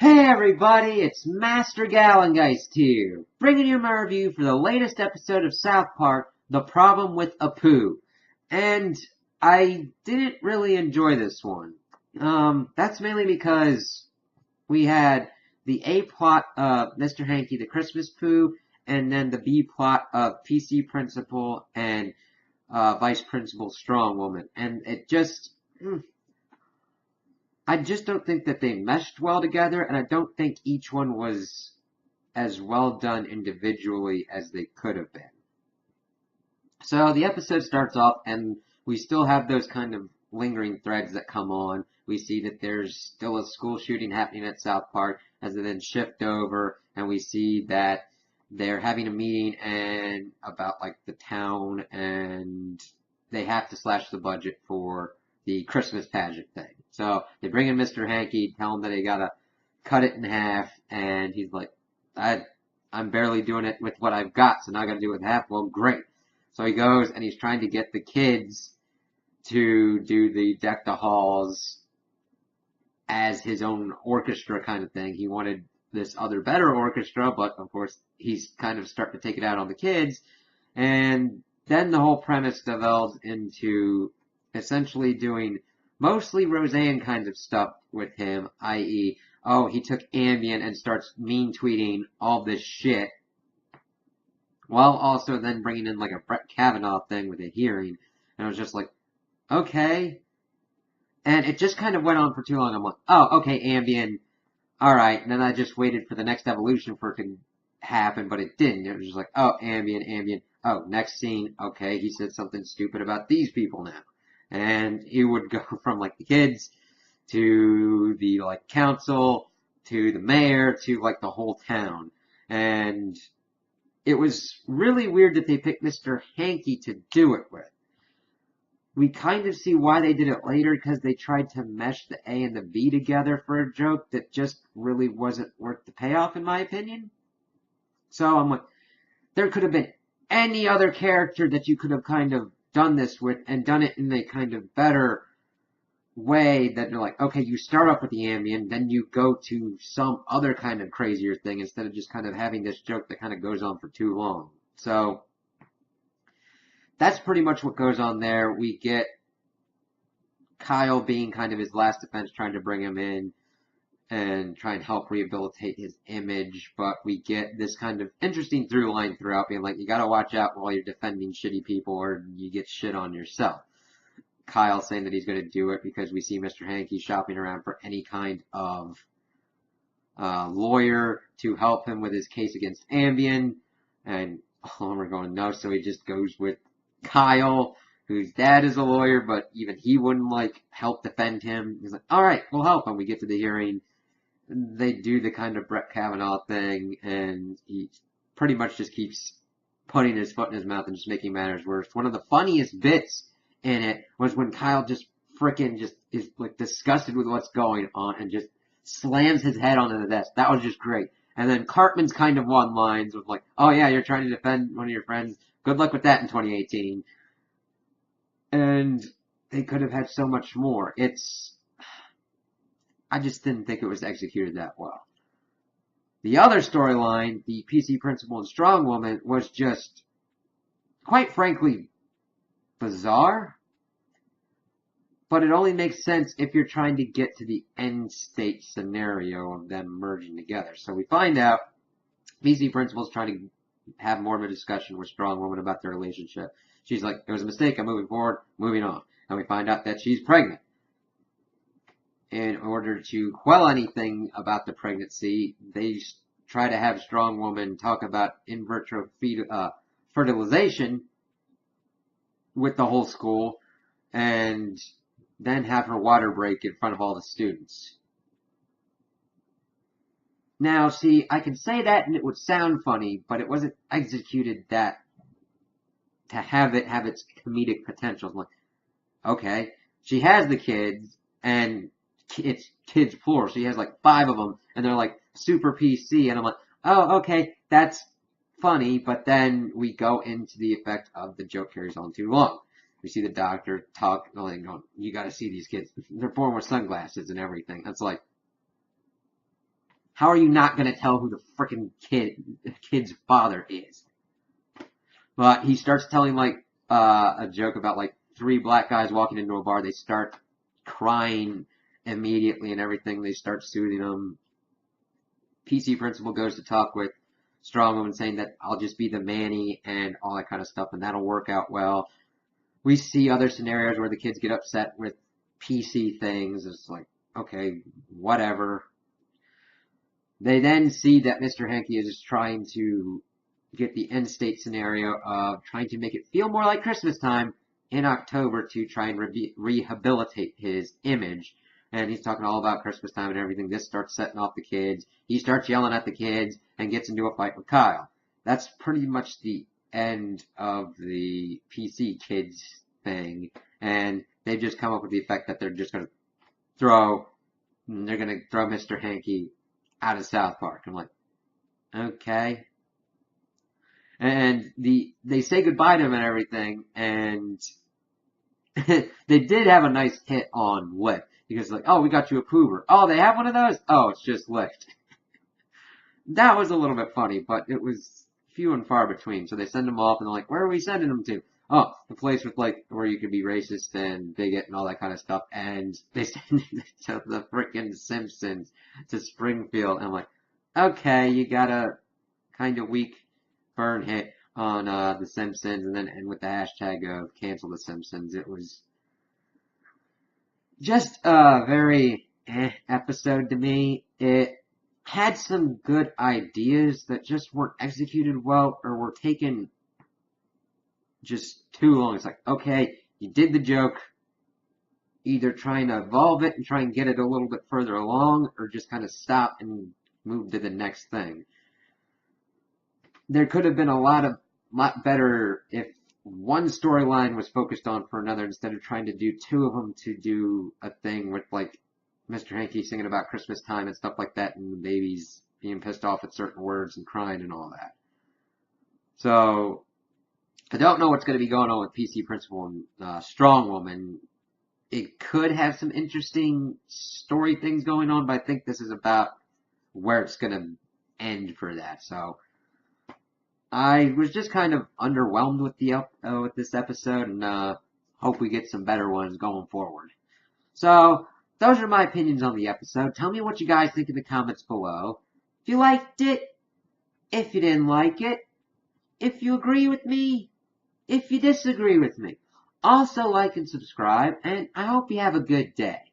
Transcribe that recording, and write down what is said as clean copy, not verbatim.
Hey everybody, it's Master Gallengeist here, bringing you my review for the latest episode of South Park, The Problem with Apu. And I didn't really enjoy this one. That's mainly because we had the A plot of Mr. Hankey the Christmas Pooh, and then the B plot of PC Principal and Vice Principal Strong Woman. And I just don't think that they meshed well together, and I don't think each one was as well done individually as they could have been. So the episode starts off, and we still have those kind of lingering threads that come on. We see that there's still a school shooting happening at South Park, as they then shift over, and we see that they're having a meeting and about like the town, and they have to slash the budget for the Christmas pageant thing. So they bring in Mr. Hankey, tell him that they gotta cut it in half, and he's like, I'm barely doing it with what I've got, so now I gotta do it with half. Well, great. So he goes and he's trying to get the kids to do the Deck the Halls as his own orchestra kind of thing. He wanted this other better orchestra, but of course he's kind of starting to take it out on the kids. And then the whole premise develops into essentially doing mostly Roseanne kinds of stuff with him, i.e., oh, he took Ambien and starts mean tweeting all this shit, while also then bringing in like a Brett Kavanaugh thing with a hearing. And I was just like, okay. And it just kind of went on for too long. I'm like, oh, okay, Ambien, alright. And then I just waited for the next evolution for it to happen, but it didn't. It was just like, oh, Ambien. Oh, next scene, okay, he said something stupid about these people now. And he would go from like the kids to the like council to the mayor to like the whole town. And it was really weird that they picked Mr. Hankey to do it with. We kind of see why they did it later, because they tried to mesh the A and the B together for a joke that just really wasn't worth the payoff, in my opinion. So I'm like, there could have been any other character that you could have kind of done this with and done it in a kind of better way, that they're like, okay, you start off with the Ambien, then you go to some other kind of crazier thing instead of just kind of having this joke that kind of goes on for too long. So that's pretty much what goes on there. We get Kyle being kind of his last defense, trying to bring him in and try and help rehabilitate his image, but we get this kind of interesting through line throughout, being like, you gotta watch out while you're defending shitty people or you get shit on yourself. Kyle saying that he's gonna do it because we see Mr. Hankey shopping around for any kind of lawyer to help him with his case against Ambien, and we're going no, so he just goes with Kyle, whose dad is a lawyer, but even he wouldn't like help defend him. He's like, alright, we'll help him. We get to the hearing. They do the kind of Brett Kavanaugh thing, and he pretty much just keeps putting his foot in his mouth and just making matters worse. One of the funniest bits in it was when Kyle just frickin' just is like disgusted with what's going on and just slams his head onto the desk. That was just great. And then Cartman's kind of one-lines with like, oh yeah, you're trying to defend one of your friends. Good luck with that in 2018. And they could have had so much more. I just didn't think it was executed that well. The other storyline, the PC Principal and Strong Woman, was just, quite frankly, bizarre. But it only makes sense if you're trying to get to the end state scenario of them merging together. So we find out PC Principal's trying to have more of a discussion with Strong Woman about their relationship. She's like, it was a mistake, I'm moving forward, moving on. And we find out that she's pregnant. In order to quell anything about the pregnancy, they try to have Strong Woman talk about in vitro fertilization with the whole school, and then have her water break in front of all the students. Now, see, I can say that and it would sound funny, but it wasn't executed that to have it have its comedic potential. I'm like, okay, she has the kids, and it's kids plural. She has like 5 of them, and they're like super PC, and I'm like, oh, okay, that's funny, but then we go into the effect of the joke carries on too long. We see the doctor talk, like, you gotta see these kids. They're born with sunglasses and everything. That's like, How are you not going to tell who the freaking kid's father is? But he starts telling like a joke about like three black guys walking into a bar. They start crying immediately and everything. They start soothing them. PC principal goes to talk with strong woman saying that I'll just be the Manny and all that kind of stuff, and that'll work out well. We see other scenarios where the kids get upset with PC things. It's like, okay, whatever. They then see that Mr. Hankey is just trying to get the end state scenario of trying to make it feel more like Christmas time in October to try and rehabilitate his image. And he's talking all about Christmas time and everything. This starts setting off the kids. He starts yelling at the kids and gets into a fight with Kyle. That's pretty much the end of the PC kids thing. And they've just come up with the effect that they're just going to throw Mr. Hankey out of South Park. I'm like, okay. And they say goodbye to him and everything, and they did have a nice hit on Lyft. Because like, oh, we got you a Poover. Oh, they have one of those? Oh, it's just Lyft. That was a little bit funny, but it was few and far between. So they send them off, and they're like, where are we sending them to? Oh, the place with like, where you can be racist and bigot and all that kind of stuff. And they send it to the frickin' Simpsons, to Springfield. And I'm like, okay, you got a kind of weak burn hit on the Simpsons, and then end with the hashtag of cancel the Simpsons. It was just a very episode to me. It had some good ideas that just weren't executed well or were taken just too long. It's like, okay, you did the joke, either trying to evolve it and try and get it a little bit further along, or just kind of stop and move to the next thing. There could have been a lot better if one storyline was focused on for another instead of trying to do two of them to do a thing with like Mr. Hankey singing about Christmas time and stuff like that, and the babies being pissed off at certain words and crying and all that. So I don't know what's going to be going on with PC Principal and Strong Woman. It could have some interesting story things going on, but I think this is about where it's going to end for that. So I was just kind of underwhelmed with this episode, and hope we get some better ones going forward. So those are my opinions on the episode. Tell me what you guys think in the comments below. If you liked it, if you didn't like it, if you agree with me, if you disagree with me. Also like and subscribe, and I hope you have a good day.